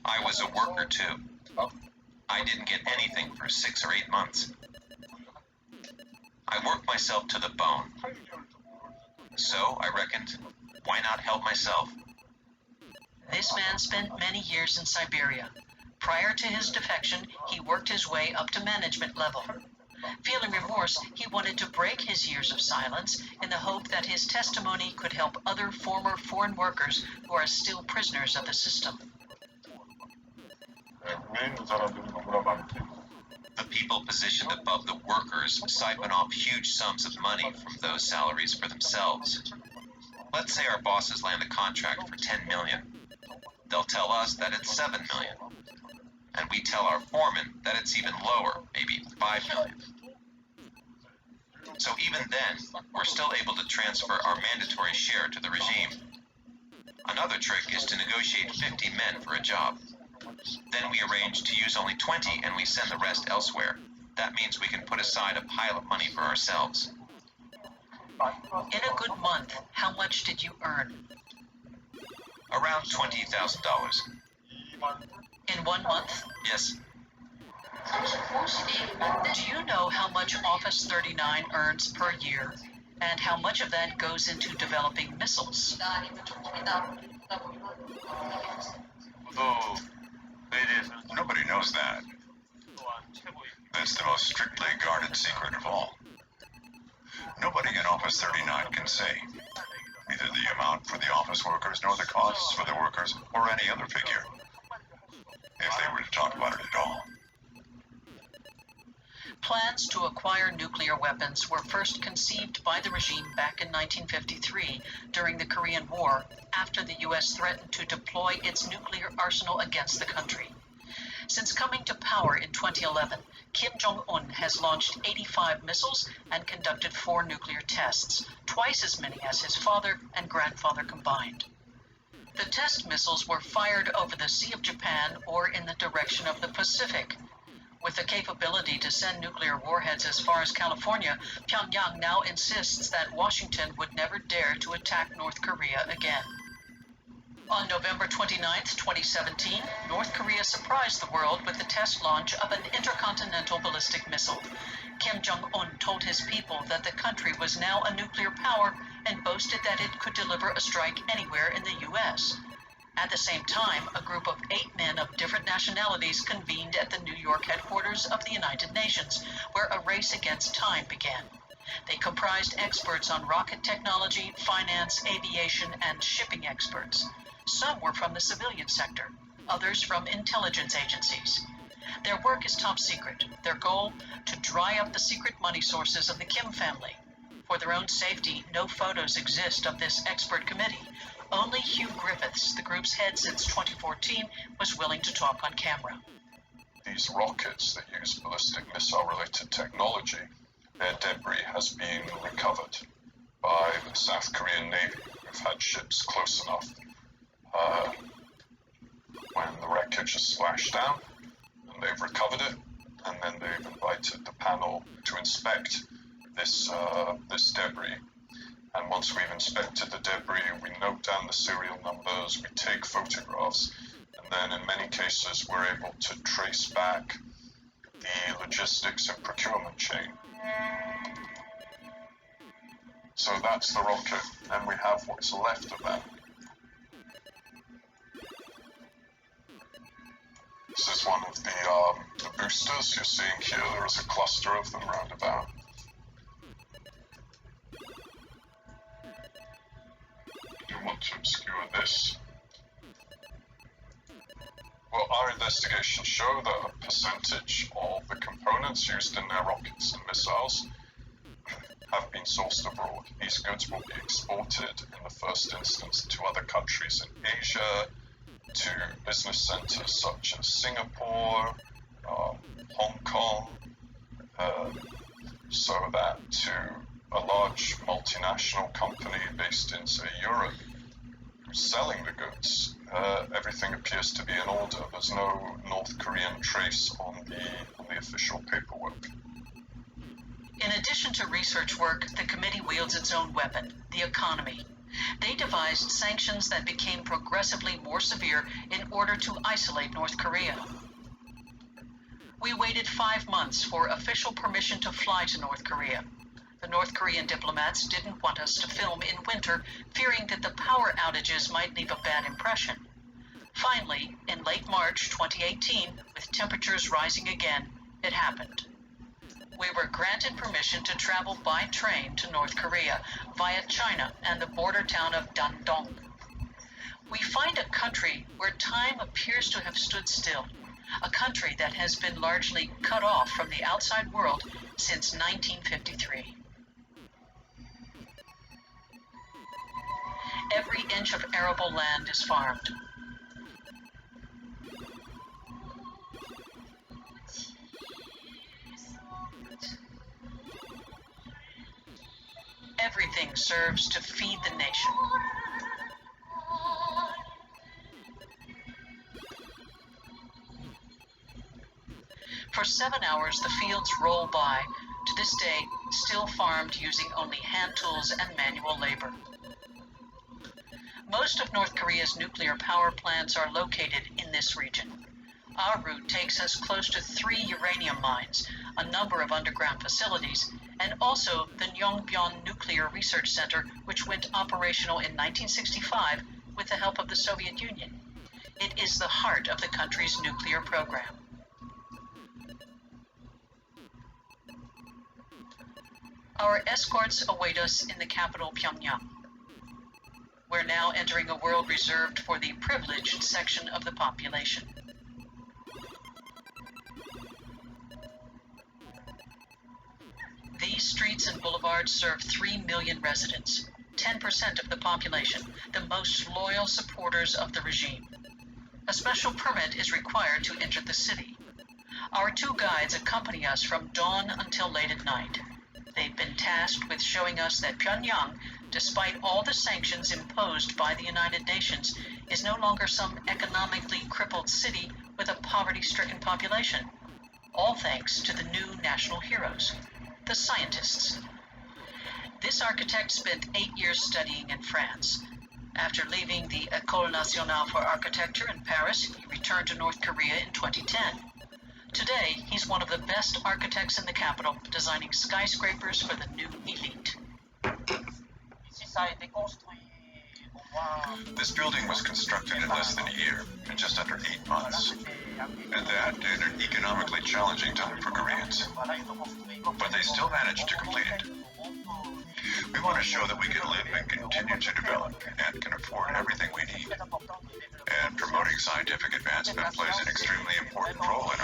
I was a worker too. I didn't get anything for 6 or 8 months. I worked myself to the bone. So I reckoned, why not help myself? This man spent many years in Siberia. Prior to his defection, he worked his way up to management level. Feeling remorse, he wanted to break his years of silence in the hope that his testimony could help other former foreign workers who are still prisoners of the system. The people positioned above the workers siphon off huge sums of money from those salaries for themselves. Let's say our bosses land a contract for 10 million. They'll tell us that it's 7 million. And we tell our foreman that it's even lower, maybe 5 million. So even then, we're still able to transfer our mandatory share to the regime. Another trick is to negotiate 50 men for a job. Then we arrange to use only 20 and we send the rest elsewhere. That means we can put aside a pile of money for ourselves. In a good month, how much did you earn? Around $20,000. In 1 month? Yes. Do you know how much Office 39 earns per year? And how much of that goes into developing missiles? Nobody knows that. That's the most strictly guarded secret of all. Nobody in Office 39 can say neither the amount for the office workers nor the costs for the workers or any other figure, if they were to talk about it at all. Plans to acquire nuclear weapons were first conceived by the regime back in 1953 during the Korean War, after the U.S. threatened to deploy its nuclear arsenal against the country. Since coming to power in 2011, Kim Jong-un has launched 85 missiles and conducted 4 nuclear tests, twice as many as his father and grandfather combined. The test missiles were fired over the Sea of Japan or in the direction of the Pacific. With the capability to send nuclear warheads as far as California, Pyongyang now insists that Washington would never dare to attack North Korea again. On November 29, 2017, North Korea surprised the world with the test launch of an intercontinental ballistic missile. Kim Jong-un told his people that the country was now a nuclear power and boasted that it could deliver a strike anywhere in the U.S. At the same time, a group of 8 men of different nationalities convened at the New York headquarters of the United Nations, where a race against time began. They comprised experts on rocket technology, finance, aviation, and shipping experts. Some were from the civilian sector, others from intelligence agencies. Their work is top secret. Their goal, to dry up the secret money sources of the Kim family. For their own safety, no photos exist of this expert committee. Only Hugh Griffiths, the group's head since 2014, was willing to talk on camera. These rockets that use ballistic missile-related technology, their debris has been recovered by the South Korean Navy, who've had ships close enough when the wreckage has splashed down, and they've recovered it, and then they've invited the panel to inspect this debris. And once we've inspected the debris, we note down the serial numbers, we take photographs, and then in many cases we're able to trace back the logistics and procurement chain. So that's the rocket, and we have what's left of that. This is one of the boosters you're seeing here. There is a cluster of them round about. I do want to obscure this. Well, our investigations show that a percentage of the components used in their rockets and missiles have been sourced abroad. These goods will be exported in the first instance to other countries in Asia, to business centers such as Singapore, Hong Kong, so that to a large multinational company based in, say, Europe, who's selling the goods, everything appears to be in order. There's no North Korean trace on the official paperwork. In addition to research work, the committee wields its own weapon, the economy. They devised sanctions that became progressively more severe in order to isolate North Korea. We waited 5 months for official permission to fly to North Korea. The North Korean diplomats didn't want us to film in winter, fearing that the power outages might leave a bad impression. Finally, in late March 2018, with temperatures rising again, it happened. We were granted permission to travel by train to North Korea via China and the border town of Dandong. We find a country where time appears to have stood still, a country that has been largely cut off from the outside world since 1953. Every inch of arable land is farmed. Everything serves to feed the nation. For 7 hours, the fields roll by, to this day still farmed using only hand tools and manual labor. Most of North Korea's nuclear power plants are located in this region. Our route takes us close to 3 uranium mines, a number of underground facilities, and also the Yongbyon Nuclear Research Center, which went operational in 1965 with the help of the Soviet Union. It is the heart of the country's nuclear program. Our escorts await us in the capital, Pyongyang. We're now entering a world reserved for the privileged section of the population. These streets and boulevards serve 3 million residents, 10% of the population, the most loyal supporters of the regime. A special permit is required to enter the city. Our 2 guides accompany us from dawn until late at night. They've been tasked with showing us that Pyongyang, despite all the sanctions imposed by the United Nations, is no longer some economically crippled city with a poverty-stricken population. All thanks to the new national heroes, the scientists. This architect spent 8 years studying in France. After leaving the École Nationale for Architecture in Paris, he returned to North Korea in 2010. Today, he's one of the best architects in the capital, designing skyscrapers for the new elite. This building was constructed in less than a year, in just under 8 months. And that in an economically challenging time for Koreans. But they still managed to complete it. We want to show that we can live and continue to develop and can afford everything we need. And promoting scientific advancement plays an extremely important role in